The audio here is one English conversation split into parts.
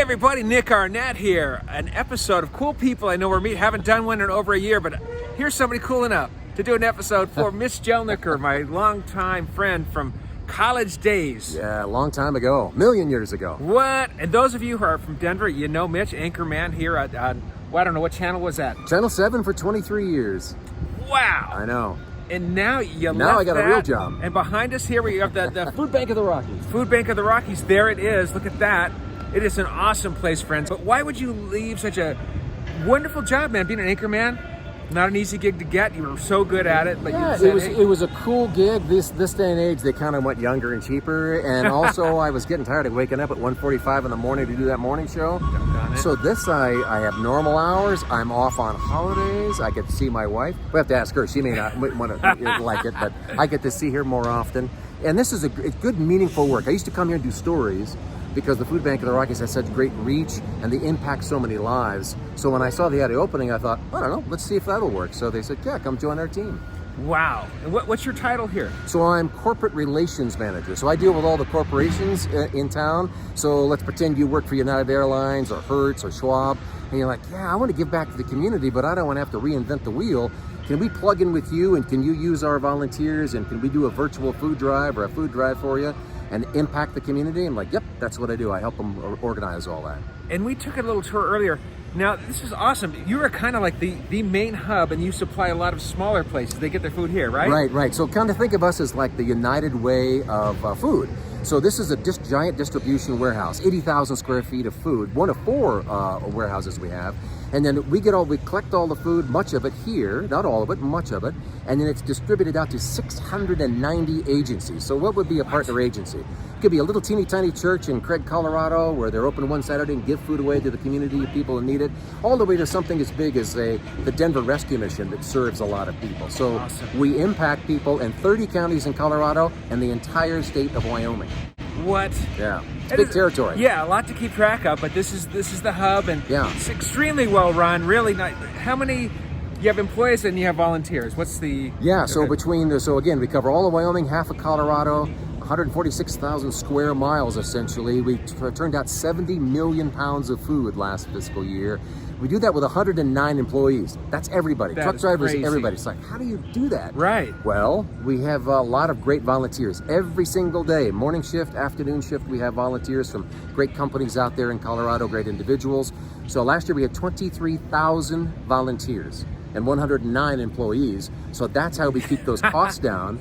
everybody, Nick Arnette here. An episode of Cool People I Know We're Meet. Haven't done one in over a year, but here's somebody cool enough to do an episode for Mitch Jelniker, my longtime friend from college days. Yeah, a long time ago, a million years ago. What? And those of you who are from Denver, you know Mitch, anchorman here at, well, I don't know, what channel was that? Channel 7 for 23 years. Wow. I know. And now you left Now I got that, a real job. And behind us here we have the Food Bank of the Rockies. Food Bank of the Rockies. There it is. Look at that. It is an awesome place, friends. But why would you leave such a wonderful job, man? Being an anchorman, not an easy gig to get. You were so good at it. But Yeah, it was a cool gig. This day and age, they kind of went younger and cheaper. And also, I was getting tired of waking up at 1:45 in the morning to do that morning show. So this, I have normal hours. I'm off on holidays. I get to see my wife. We have to ask her. She may not want to like it, but I get to see her more often. And this is it's good, meaningful work. I used to come here and do stories, because the Food Bank of the Rockies has such great reach and they impact so many lives. So when I saw they had the opening, I thought, I don't know, let's see if that'll work. So they said, yeah, come join our team. Wow. And what's your title here? So I'm corporate relations manager. So I deal with all the corporations in town. So let's pretend you work for United Airlines or Hertz or Schwab. And you're like, yeah, I want to give back to the community, but I don't want to have to reinvent the wheel. Can we plug in with you, and can you use our volunteers, and can we do a virtual food drive or a food drive for you and impact the community? I'm like, yep, that's what I do. I help them organize all that. And we took a little tour earlier. Now, this is awesome. You are kind of like the main hub, and you supply a lot of smaller places. They get their food here, right? Right. So kind of think of us as like the United Way of food. So this is a giant distribution warehouse, 80,000 square feet of food, one of 4 warehouses we have. And then we collect all the food, much of it here, not all of it, much of it, and then it's distributed out to 690 agencies. So what would be a partner agency? It could be a little teeny tiny church in Craig, Colorado, where they're open one Saturday and give food away to the community of people who need it, all the way to something as big as the Denver Rescue Mission that serves a lot of people. So awesome. We impact people in 30 counties in Colorado and the entire state of Wyoming. What? Yeah, it's big territory. Yeah, a lot to keep track of, but this is the hub, and yeah, it's extremely well run. Really nice. How many? You have employees and you have volunteers. What's the? Yeah, so so again, we cover all of Wyoming, half of Colorado, 146,000 square miles essentially. We turned out 70 million pounds of food last fiscal year. We do that with 109 employees. That's everybody. Truck drivers, crazy. Everybody. It's like, how do you do that? Right. Well, we have a lot of great volunteers every single day. Morning shift, afternoon shift, we have volunteers from great companies out there in Colorado, great individuals. So last year we had 23,000 volunteers and 109 employees. So that's how we keep those costs down.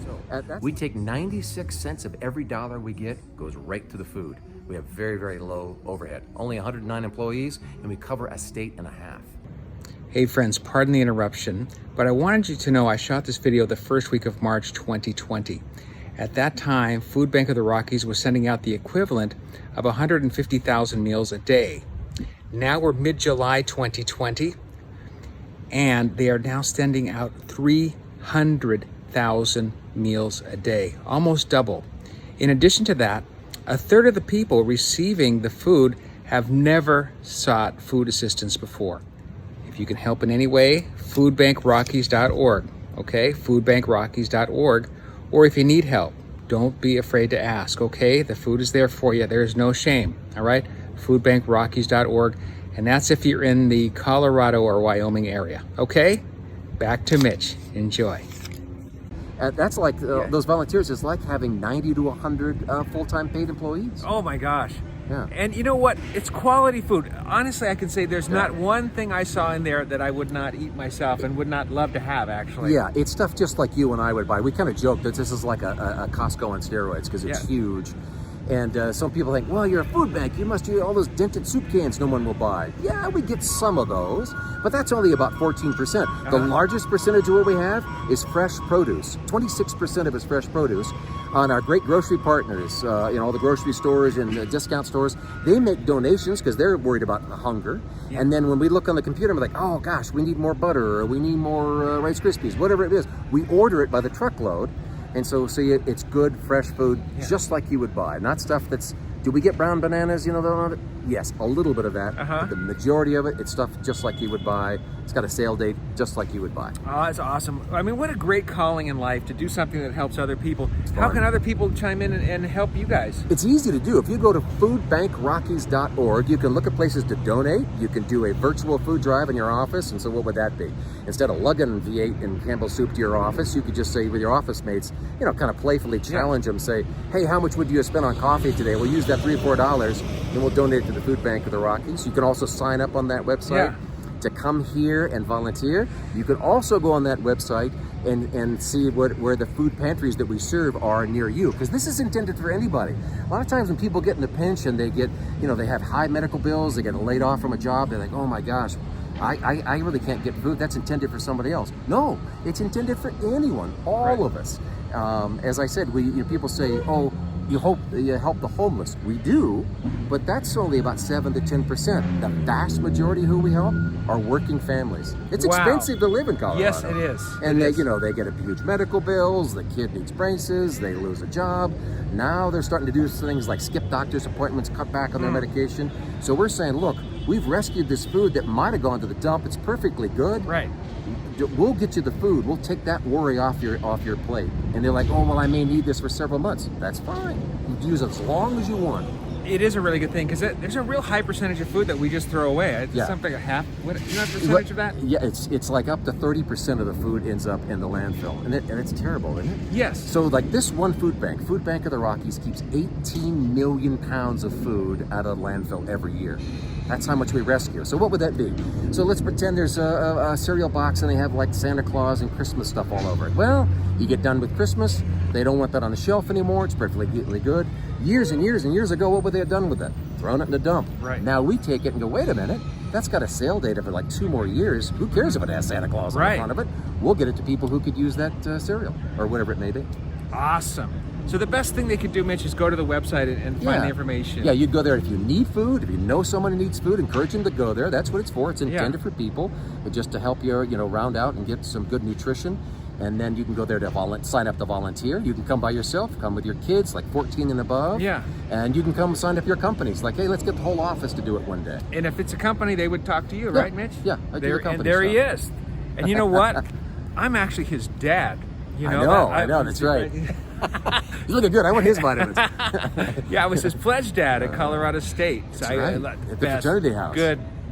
We take 96 cents of every dollar we get goes right to the food. We have very, very low overhead. Only 109 employees, and we cover a state and a half. Hey friends, pardon the interruption, but I wanted you to know I shot this video the first week of March 2020. At that time, Food Bank of the Rockies was sending out the equivalent of 150,000 meals a day. Now we're mid-July 2020, and they are now sending out 300,000 meals a day, almost double. In addition to that, a third of the people receiving the food have never sought food assistance before. If you can help in any way, foodbankrockies.org, okay? Foodbankrockies.org. Or if you need help, don't be afraid to ask, okay? The food is there for you. There's no shame, all right? Foodbankrockies.org. And that's if you're in the Colorado or Wyoming area, okay? Back to Mitch. Enjoy. That's like, those volunteers is like having 90 to 100 full-time paid employees. Oh my gosh. Yeah. And you know what? It's quality food. Honestly, I can say there's not one thing I saw in there that I would not eat myself and would not love to have, actually. Yeah, it's stuff just like you and I would buy. We kind of joke that this is like a Costco on steroids because it's huge. And some people think, well, you're a food bank. You must use all those dented soup cans no one will buy. Yeah, we get some of those, but that's only about 14%. The largest percentage of what we have is fresh produce. 26% of it's fresh produce. On our great grocery partners, all the grocery stores and discount stores, they make donations because they're worried about hunger. Yeah. And then when we look on the computer, we're like, oh gosh, we need more butter, or we need more Rice Krispies, whatever it is. We order it by the truckload. And so it's good, fresh food, just like you would buy. Not stuff that's, do we get brown bananas, Yes, a little bit of that. But the majority of it, it's stuff just like you would buy. It's got a sale date just like you would buy. Oh, that's awesome. I mean, what a great calling in life to do something that helps other people. How can other people chime in and help you guys? It's easy to do. If you go to foodbankrockies.org, you can look at places to donate. You can do a virtual food drive in your office. And so what would that be? Instead of lugging V8 and Campbell's soup to your office, you could just say with your office mates, you know, kind of playfully challenge them, say, hey, how much would you have spent on coffee today? We'll use that $3 or $4 and we'll donate it to the Food Bank of the Rockies. You can also sign up on that website to come here and volunteer. You can also go on that website and see where the food pantries that we serve are near you, because this is intended for anybody. A lot of times when people get in a pinch and they get, you know, they have high medical bills, they get laid off from a job, they're like, oh my gosh, I really can't get food. That's intended for somebody else. No, it's intended for anyone, all of us. As I said, people say, oh, you help the homeless. We do, but that's only about 7 to 10%. The vast majority who we help are working families. It's expensive to live in Colorado. Yes, it is. And they get huge medical bills. The kid needs braces. They lose a job. Now they're starting to do things like skip doctor's appointments, cut back on their medication. So we're saying, look, we've rescued this food that might have gone to the dump. It's perfectly good. Right. We'll get you the food. We'll take that worry off your plate. And they're like, oh, well, I may need this for several months. That's fine. You can use it as long as you want. It is a really good thing because there's a real high percentage of food that we just throw away. It's something like a half. What, you know the percentage of that? Yeah, it's like up to 30% of the food ends up in the landfill, and it's terrible, isn't it? Yes. So like this one Food Bank of the Rockies, keeps 18 million pounds of food out of the landfill every year. That's how much we rescue. So what would that be? So let's pretend there's a cereal box and they have like Santa Claus and Christmas stuff all over it. Well, you get done with Christmas, they don't want that on the shelf anymore. It's perfectly good. Years and years and years ago, what would they have done with it? Thrown it in the dump. Right. Now we take it and go, wait a minute, that's got a sale date of like 2 more years. Who cares if it has Santa Claus on the front of it? We'll get it to people who could use that cereal or whatever it may be. Awesome. So the best thing they could do, Mitch, is go to the website and find the information. Yeah, you'd go there if you need food. If you know someone who needs food, encourage them to go there. That's what it's for. It's intended for people, just to help you, round out and get some good nutrition. And then you can go there to sign up to volunteer. You can come by yourself, come with your kids, like 14 and above. Yeah. And you can come sign up your companies. Like, hey, let's get the whole office to do it one day. And if it's a company, they would talk to you, right, Mitch? Yeah, I do the company and there stuff. he is. And you know what? I'm actually his dad. You know I know, that's right. He's looking good. I want his vitamins. Yeah, I was his pledge dad at Colorado State. That's right. At the fraternity house.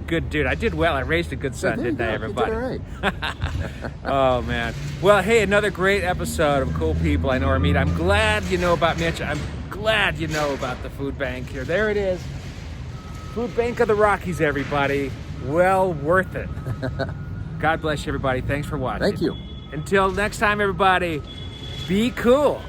Good dude. I did well. I raised a good son, didn't I, everybody? You did all right. Oh, man. Well, hey, another great episode of Cool People I Know or Meet. I'm glad you know about Mitch. I'm glad you know about the food bank here. There it is. Food Bank of the Rockies, everybody. Well worth it. God bless you, everybody. Thanks for watching. Thank you. Until next time, everybody, be cool.